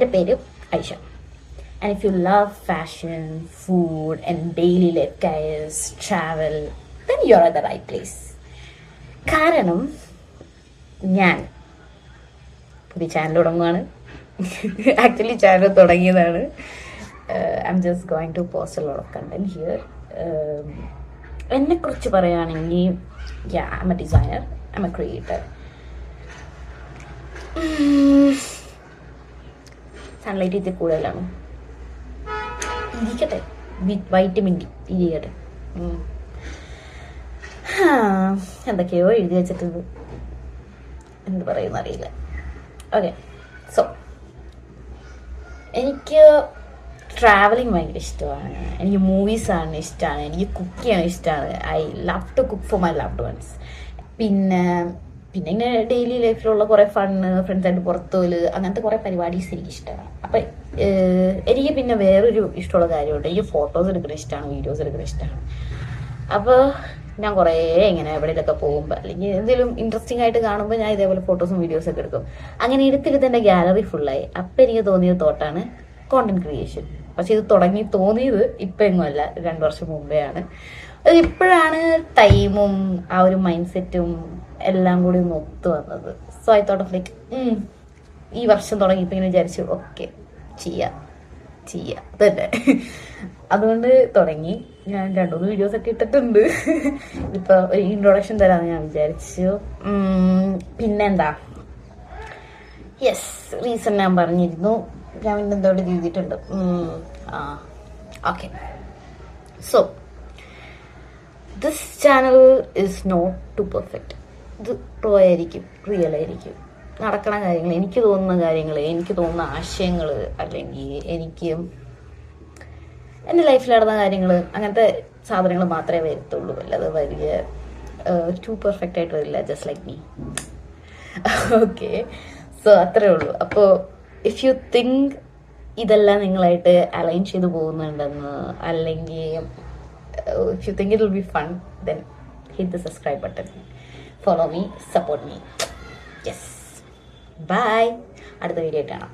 എൻ്റെ പേര് Aisha. And if you love fashion, food and daily life guys, travel, then you're at the right place. കാരണം ഞാൻ പുതിയ channel തുടങ്ങുകയാണ്. ആക്ച്വലി ചാനൽ തുടങ്ങിയതാണ്. I'm just going to post a lot of content here. എന്നെക്കുറിച്ച് പറയുകയാണെങ്കിൽ I'm a designer, I'm a creator. Sunlight ഇതിൽ കൂടുതലാണ്. ഇരിക്കട്ടെ, വൈറ്റമിൻ ഡി ഇരിക്കട്ടെ. എന്തൊക്കെയോ എഴുതി വെച്ചിട്ടുണ്ട്, എന്ത് പറയുന്ന അറിയില്ല. ഓക്കെ, സോ എനിക്ക് ട്രാവലിംഗ് ഭയങ്കര ഇഷ്ടമാണ്. എനിക്ക് മൂവീസാണ് ഇഷ്ടമാണ്. എനിക്ക് കുക്ക് ചെയ്യാൻ ഇഷ്ടമാണ്. I love to cook for my loved ones. പിന്നെ ഇങ്ങനെ ഡെയിലി ലൈഫിലുള്ള കുറേ ഫണ്ണ്, ഫ്രണ്ട്സായിട്ട് പുറത്തു പോല്, അങ്ങനത്തെ കുറേ പരിപാടീസ് എനിക്ക് ഇഷ്ടമാണ്. അപ്പം എനിക്ക് പിന്നെ വേറൊരു ഇഷ്ടമുള്ള കാര്യമുണ്ട്. എനിക്ക് ഫോട്ടോസ് എടുക്കുന്ന ഇഷ്ടമാണ്, വീഡിയോസ് എടുക്കുന്ന ഇഷ്ടമാണ്. അപ്പോൾ ഞാൻ കുറേ ഇങ്ങനെ എവിടെയൊക്കെ പോകുമ്പോൾ അല്ലെങ്കിൽ എന്തെങ്കിലും ഇൻട്രസ്റ്റിംഗ് ആയിട്ട് കാണുമ്പോൾ ഞാൻ ഇതേപോലെ ഫോട്ടോസും വീഡിയോസൊക്കെ എടുക്കും. അങ്ങനെ എടുത്തെടുത്ത് എൻ്റെ ഗാലറി ഫുള്ളായി. അപ്പം എനിക്ക് തോന്നിയ തോട്ടാണ് കോണ്ടന്റ് ക്രിയേഷൻ. പക്ഷെ ഇത് തോന്നിയത് ഇപ്പം എങ്ങുമല്ല, 2 വർഷം മുമ്പേ ആണ്. അത് ഇപ്പോഴാണ് ടൈമും ആ ഒരു മൈൻഡ് സെറ്റും എല്ലാം കൂടി ഒന്ന് ഒത്തു വന്നത്. So I thought of like ഈ വർഷം തുടങ്ങിയപ്പോൾ ഇങ്ങനെ വിചാരിച്ചു ഓക്കെ ചെയ്യാം തന്നെ. അതുകൊണ്ട് തുടങ്ങി. ഞാൻ 2-3 വീഡിയോസൊക്കെ ഇട്ടിട്ടുണ്ട്. ഇതിപ്പോൾ ഒരു ഇൻട്രൊഡക്ഷൻ തരാമെന്ന് ഞാൻ വിചാരിച്ചു. പിന്നെന്താ, യെസ്, റീസൺ ഞാൻ പറഞ്ഞിരുന്നു. ഞാൻ പിന്നെ എന്തോടെ ചെയ്തിട്ടുണ്ട്. Okay, so this channel is not too perfect. ഇത് റോ ആയിരിക്കും, റിയൽ ആയിരിക്കും. നടക്കണ കാര്യങ്ങൾ, എനിക്ക് തോന്നുന്ന കാര്യങ്ങൾ, എനിക്ക് തോന്നുന്ന ആശയങ്ങൾ, അല്ലെങ്കിൽ എനിക്ക് എൻ്റെ ലൈഫിൽ നടന്ന കാര്യങ്ങൾ, അങ്ങനത്തെ സാധനങ്ങൾ മാത്രമേ വരത്തുള്ളൂ. അല്ലാതെ വലിയ ടു പെർഫെക്റ്റ് ആയിട്ട് വരില്ല, just like me. Okay, so അത്രേ ഉള്ളൂ. അപ്പോൾ ഇഫ് യു തിങ്ക് ഇതെല്ലാം നിങ്ങളായിട്ട് അലൈൻ ചെയ്ത് പോകുന്നുണ്ടെന്ന്, അല്ലെങ്കിൽ if you think it will be fun, then hit the subscribe button. Follow me, support me. Yes. Bye. അടുത്ത വീഡിയോ കാണാം.